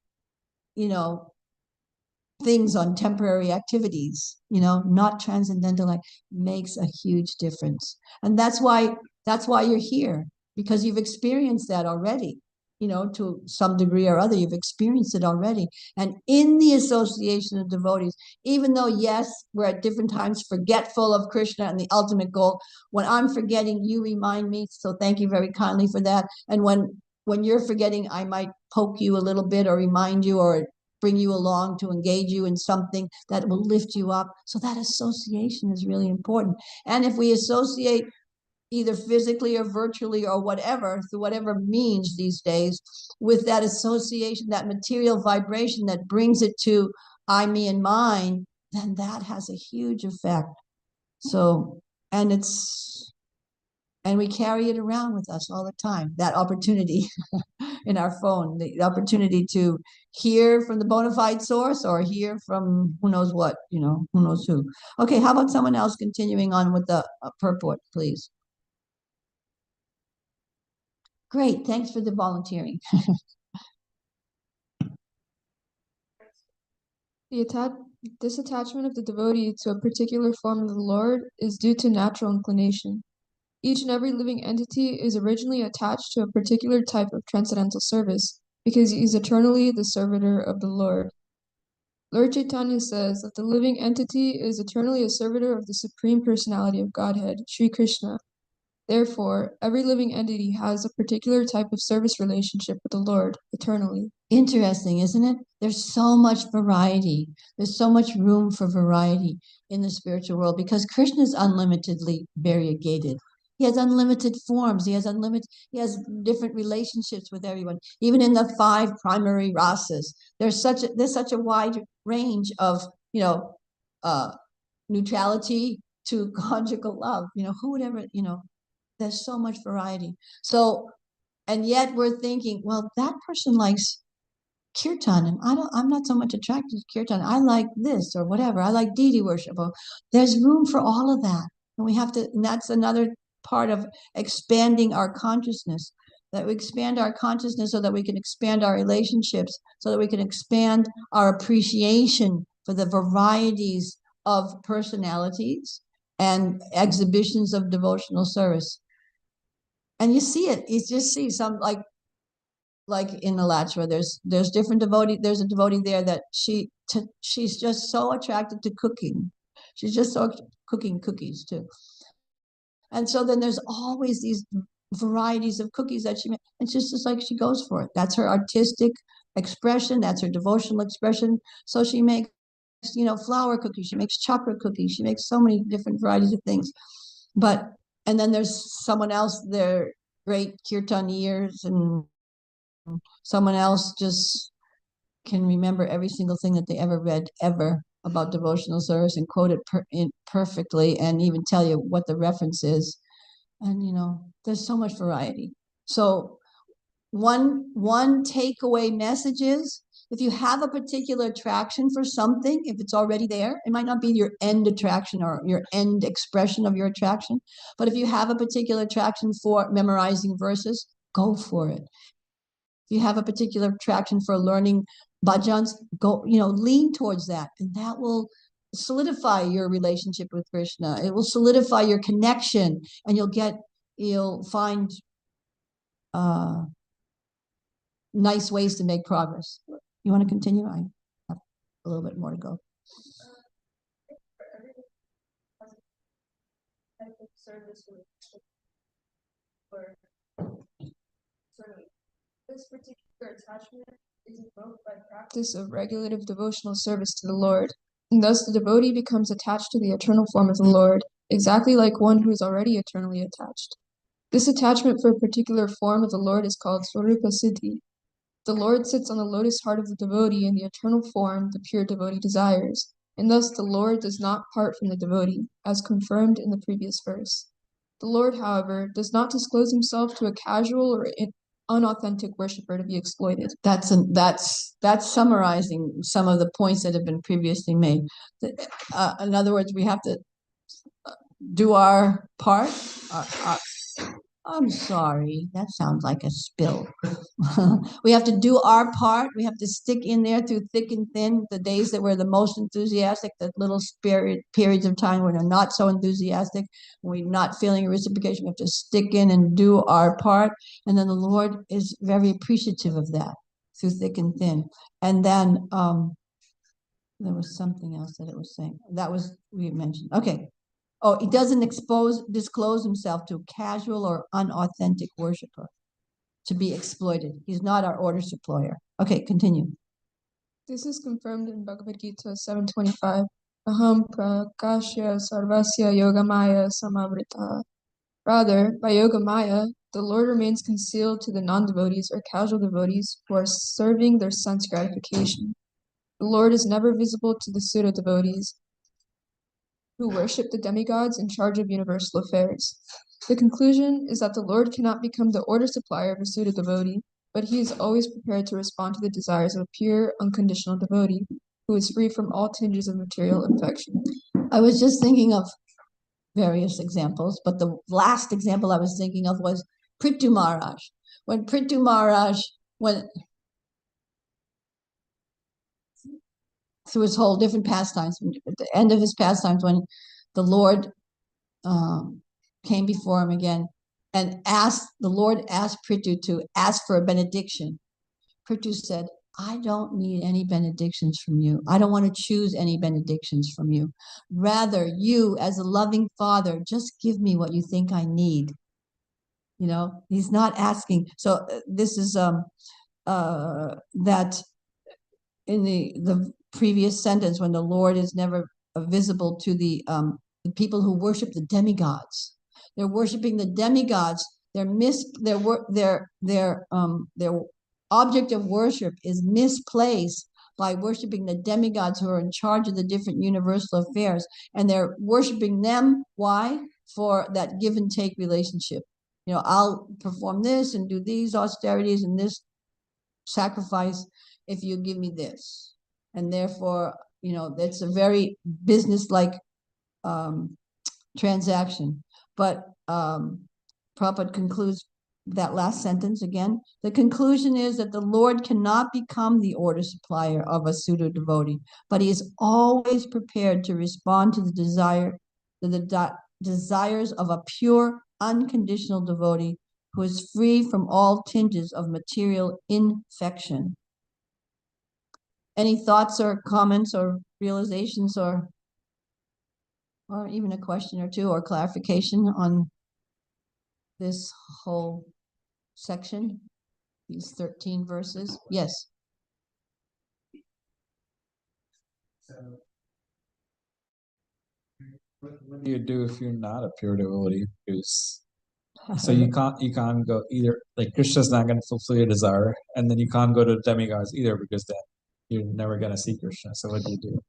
things on temporary activities, not transcendental, like makes a huge difference. And that's why you're here, because you've experienced that already, to some degree or other, you've experienced it already. And in the association of devotees, even though, yes, we're at different times forgetful of Krishna and the ultimate goal, when I'm forgetting, you remind me. So thank you very kindly for that. And when you're forgetting, I might poke you a little bit or remind you or bring you along to engage you in something that will lift you up. So that association is really important. And if we associate either physically or virtually or whatever, through whatever means these days, with that association, that material vibration that brings it to I, me, and mine, then that has a huge effect. So, and we carry it around with us all the time, that opportunity in our phone, the opportunity to hear from the bona fide source or hear from who knows what, who knows who. Okay, how about someone else continuing on with the purport, please? Great, thanks for the volunteering. This attachment of the devotee to a particular form of the Lord is due to natural inclination. Each and every living entity is originally attached to a particular type of transcendental service, because he is eternally the servitor of the Lord. Lord Chaitanya says that the living entity is eternally a servitor of the Supreme Personality of Godhead, Sri Krishna. Therefore, every living entity has a particular type of service relationship with the Lord eternally. Interesting, isn't it? There's so much variety. There's so much room for variety in the spiritual world because Krishna is unlimitedly variegated. He has unlimited forms. He has different relationships with everyone. Even in the 5 primary rasas, there's such a wide range of, neutrality to conjugal love. Who would ever, there's so much variety. So, and yet we're thinking, well, that person likes kirtan, and I'm not so much attracted to kirtan. I like this or whatever. I like deity worship. Well, there's room for all of that. And and that's another part of expanding our consciousness, that we expand our consciousness so that we can expand our relationships, so that we can expand our appreciation for the varieties of personalities and exhibitions of devotional service. And you just see some like in Alachua, there's different devotee. There's a devotee there that she's just so attracted to cooking. She's just so cooking cookies too. And so then there's always these varieties of cookies that she makes. It's just like she goes for it. That's her artistic expression. That's her devotional expression. So she makes, flour cookies. She makes chocolate cookies. She makes so many different varieties of things. And then there's someone else, they're great kirtaniers, and someone else just can remember every single thing that they ever read ever about devotional service and quote it perfectly and even tell you what the reference is. And there's so much variety. So one takeaway message is, if you have a particular attraction for something, if it's already there, it might not be your end attraction or your end expression of your attraction, but if you have a particular attraction for memorizing verses, go for it. If you have a particular attraction for learning bhajans, go, lean towards that, and that will solidify your relationship with Krishna. It will solidify your connection, and you'll find nice ways to make progress. You want to continue? I have a little bit more to go. This particular attachment is invoked by practice of regulative devotional service to the Lord, and thus the devotee becomes attached to the eternal form of the Lord, exactly like one who is already eternally attached. This attachment for a particular form of the Lord is called Swarupa Siddhi. The Lord sits on the lotus heart of the devotee in the eternal form the pure devotee desires, and thus the Lord does not part from the devotee, as confirmed in the previous verse. The Lord, however, does not disclose himself to a casual or unauthentic worshiper to be exploited. That's summarizing some of the points that have been previously made. In other words, we have to do our part. I'm sorry, that sounds like a spill. We have to do our part. We have to stick in there through thick and thin. The days that we're the most enthusiastic, the little periods of time when we're not so enthusiastic, when we're not feeling reciprocation, we have to stick in and do our part. And then the Lord is very appreciative of that through thick and thin. And then there was something else that it was saying. That was, we mentioned. Okay. Oh, he doesn't disclose himself to a casual or unauthentic worshiper to be exploited. He's not our order supplier. Okay, continue. This is confirmed in Bhagavad Gita 7:25. Aham prakashya sarvasya yogamaya samavrita. Rather, by yogamaya, the Lord remains concealed to the non-devotees or casual devotees who are serving their sense gratification. The Lord is never visible to the pseudo-devotees who worship the demigods in charge of universal affairs. The conclusion is that the Lord cannot become the order supplier of a pseudo-devotee, but he is always prepared to respond to the desires of a pure, unconditional devotee who is free from all tinges of material affection. I was just thinking of various examples, but the last example I was thinking of was Prithu Maharaj. When Prithu Maharaj went through his whole different pastimes, at the end of his pastimes, when the Lord came before him again and the Lord asked Prithu to ask for a benediction. Prithu said, I don't need any benedictions from you. I don't want to choose any benedictions from you. Rather, you, as a loving father, just give me what you think I need. You know, he's not asking. So this is that in the previous sentence, when the Lord is never visible to the people who worship the demigods. They're worshiping the demigods. Their object of worship is misplaced by worshiping the demigods who are in charge of the different universal affairs, and they're worshiping them. Why? For that give and take relationship. You know, I'll perform this and do these austerities and this sacrifice if you give me this. And therefore, you know, that's a very business-like transaction. But Prabhupada concludes that last sentence again. The conclusion is that the Lord cannot become the order supplier of a pseudo devotee, but he is always prepared to respond to the desires of a pure, unconditional devotee who is free from all tinges of material infection. Any thoughts or comments or realizations or even a question or two or clarification on this whole section, these 13 verses? Yes. What do you do if you're not a pure devotee? So you can't go either. Like Krishna's not going to fulfill your desire, and then you can't go to demigods either because then you're never going to see Krishna. So what do you do?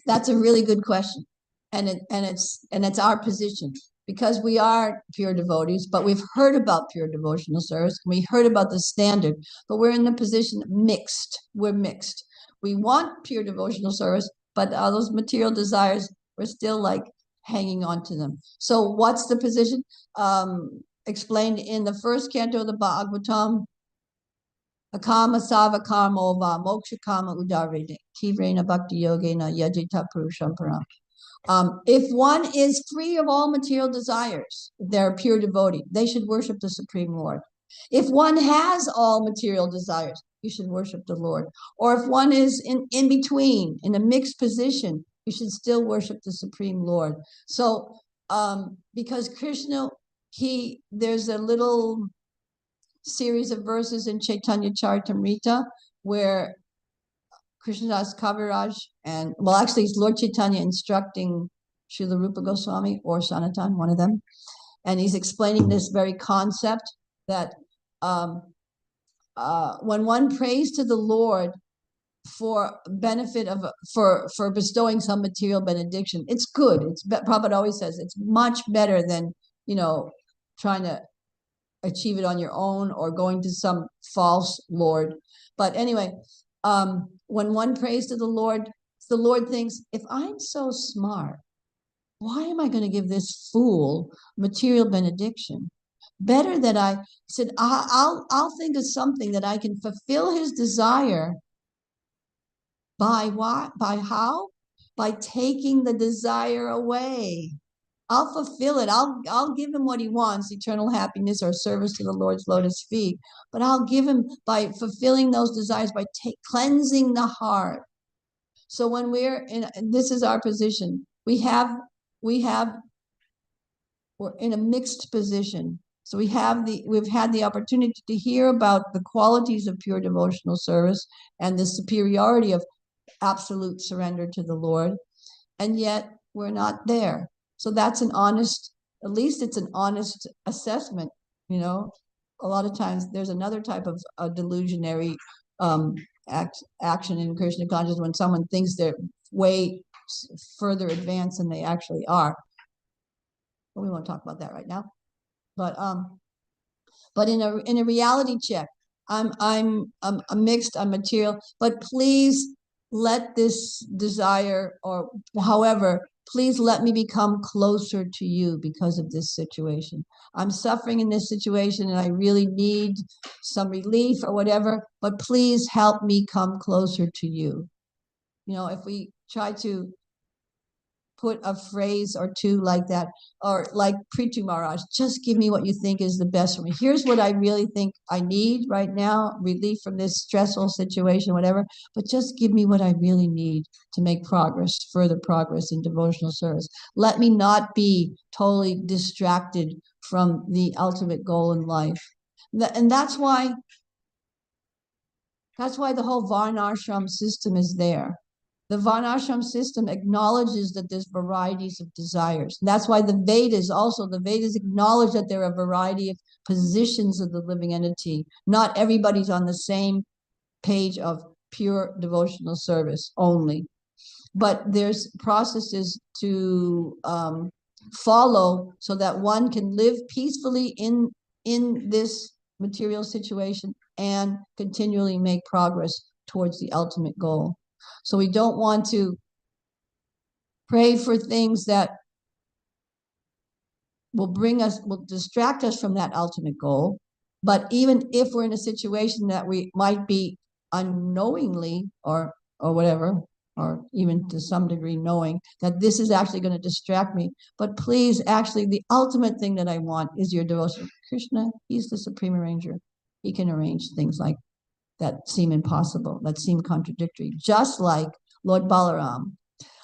That's a really good question, and it's our position because we are pure devotees, but we've heard about pure devotional service. We heard about the standard, but we're in the position mixed. We're mixed. We want pure devotional service, but all those material desires, we're still like hanging on to them. So what's the position? Explained in the first canto of the Bhagavatam. Akama sava karma va moksha kama udarene tivrena bhakti yogena yajita purusham param. If one is free of all material desires, they're a pure devotee. They should worship the Supreme Lord. If one has all material desires, you should worship the Lord. Or if one is in between, in a mixed position, you should still worship the Supreme Lord. So, because Krishna, there's a little series of verses in Chaitanya Charitamrita where Krishnadas Kaviraj actually it's Lord Chaitanya instructing Srila Rupa Goswami or Sanatan, one of them, and he's explaining this very concept that when one prays to the Lord for benefit of for bestowing some material benediction, it's good. Prabhupada always says it's much better than trying to achieve it on your own or going to some false Lord. But anyway, when one prays to the Lord thinks, if I'm so smart, why am I going to give this fool material benediction? Better that I said, I'll think of something that I can fulfill his desire by what? By how? By taking the desire away. I'll fulfill it. I'll give him what he wants, eternal happiness or service to the Lord's lotus feet. But I'll give him by fulfilling those desires, by cleansing the heart. So when this is our position. We're in a mixed position. So we've had the opportunity to hear about the qualities of pure devotional service and the superiority of absolute surrender to the Lord, and yet we're not there. So that's at least it's an honest assessment. A lot of times there's another type of delusionary action in Krishna consciousness when someone thinks they're way further advanced than they actually are. But we won't talk about that right now. But in a reality check, I'm mixed, I'm material, but please let this desire, or however, please let me become closer to you because of this situation. I'm suffering in this situation and I really need some relief or whatever, but please help me come closer to you. If we try to put a phrase or two like that, or like Prithu Maharaj, just give me what you think is the best for me. Here's what I really think I need right now, relief from this stressful situation, whatever, but just give me what I really need to make progress, further progress in devotional service. Let me not be totally distracted from the ultimate goal in life. And that's why the whole Varnashram system is there. The Varnashram system acknowledges that there's varieties of desires. And that's why the Vedas acknowledge that there are a variety of positions of the living entity. Not everybody's on the same page of pure devotional service only. But there's processes to follow so that one can live peacefully in this material situation and continually make progress towards the ultimate goal. So we don't want to pray for things that will distract us from that ultimate goal. But even if we're in a situation that we might be unknowingly or whatever, or even to some degree knowing that this is actually going to distract me, but please, actually, the ultimate thing that I want is your devotion. Krishna, he's the Supreme Arranger. He can arrange things like that seem impossible, that seem contradictory, just like Lord Balaram.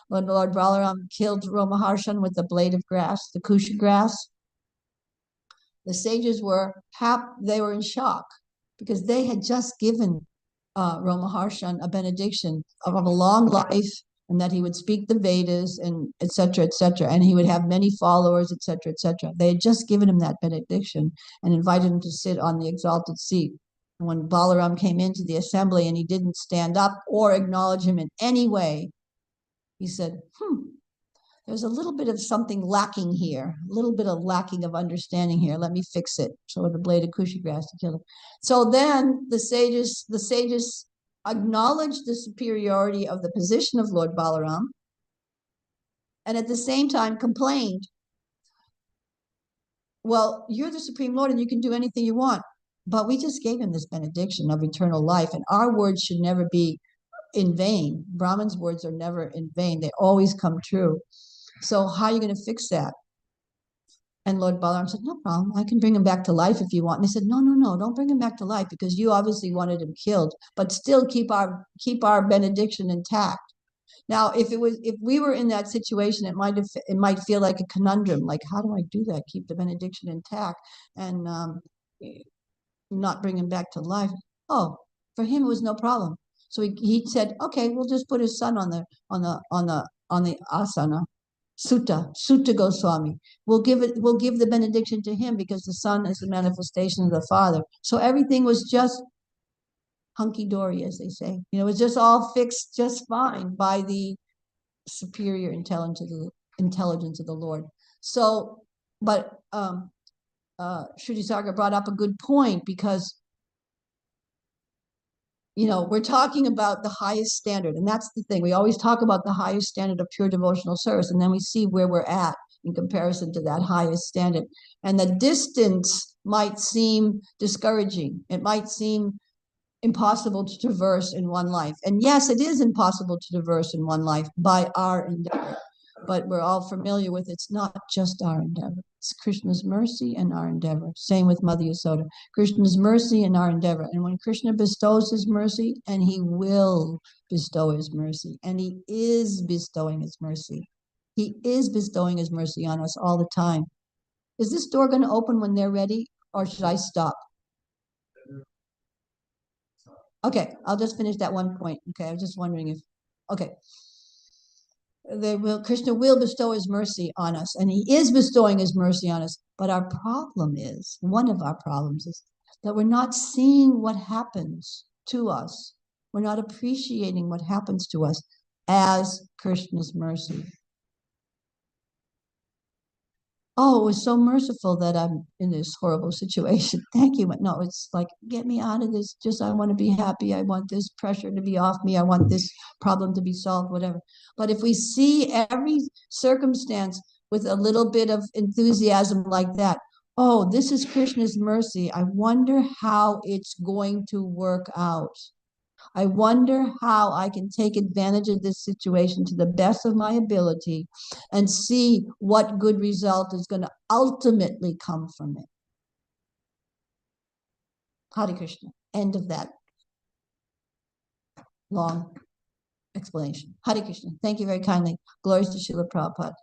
When Lord Balaram killed Romaharshan with the blade of grass, the kusha grass, the sages were in shock because they had just given Romaharshan a benediction of a long life, and that he would speak the Vedas, and etc., and he would have many followers, etc., etc. They had just given him that benediction and invited him to sit on the exalted seat. And when Balaram came into the assembly and he didn't stand up or acknowledge him in any way, he said, there's a little bit of something lacking here, a little bit of lacking of understanding here. Let me fix it. So with the blade of kusha grass to kill him. So then the sages acknowledged the superiority of the position of Lord Balaram, and at the same time complained, well, you're the Supreme Lord and you can do anything you want, but we just gave him this benediction of eternal life, and our words should never be in vain. Brahman's words are never in vain. They always come true. So how are you going to fix that? And Lord Balaram said, no problem. I can bring him back to life if you want. And they said, no, don't bring him back to life, because you obviously wanted him killed, but still keep our benediction intact. Now, if we were in that situation, it might feel like a conundrum. Like, how do I do that? Keep the benediction intact and not bring him back to life. Oh, for him it was no problem. So he said, okay, we'll just put his son on the asana. Sutta Goswami. We'll give the benediction to him because the son is the manifestation of the Father. So everything was just hunky-dory, as they say. It was just all fixed just fine by the superior intelligence of the Lord. So, but Shruti Sagar brought up a good point, because we're talking about the highest standard, and that's the thing. We always talk about the highest standard of pure devotional service, and then we see where we're at in comparison to that highest standard. And the distance might seem discouraging. It might seem impossible to traverse in one life. And yes, it is impossible to traverse in one life by our endeavor. But we're all familiar with it's not just our endeavor. It's Krishna's mercy and our endeavor. Same with Mother Yasoda. Krishna's mercy and our endeavor. And when Krishna bestows his mercy, and he will bestow his mercy, and he is bestowing his mercy. He is bestowing his mercy on us all the time. Is this door going to open when they're ready, or should I stop? Okay, I'll just finish that one point. Okay, I was just wondering if, okay. Krishna will bestow his mercy on us, and he is bestowing his mercy on us. But one of our problems is that we're not seeing what happens to us. We're not appreciating what happens to us as Krishna's mercy. Oh, it was so merciful that I'm in this horrible situation. Thank you. But no, it's like, get me out of this. I want to be happy. I want this pressure to be off me. I want this problem to be solved, whatever. But if we see every circumstance with a little bit of enthusiasm like that, oh, this is Krishna's mercy. I wonder how it's going to work out. I wonder how I can take advantage of this situation to the best of my ability and see what good result is going to ultimately come from it. Hare Krishna. End of that long explanation. Hare Krishna. Thank you very kindly. Glories to Srila Prabhupada.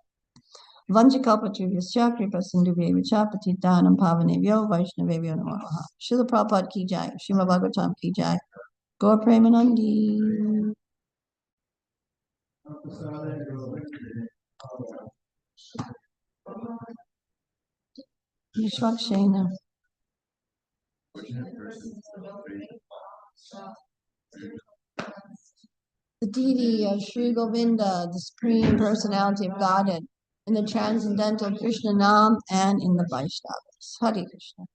Vanchakalpatrubhyascha kripasindhubhya vicha patitanam pavanebhyo vaishnavebhyo namo namaha. Srila Prabhupada ki jai. Srimad Bhagavatam ki jai. Gaur Premanandi. Vishwakshena. The deity of Sri Govinda, the Supreme Personality of Godhead, in the Transcendental Krishna Nam and in the Vaishnavas. Hare Krishna.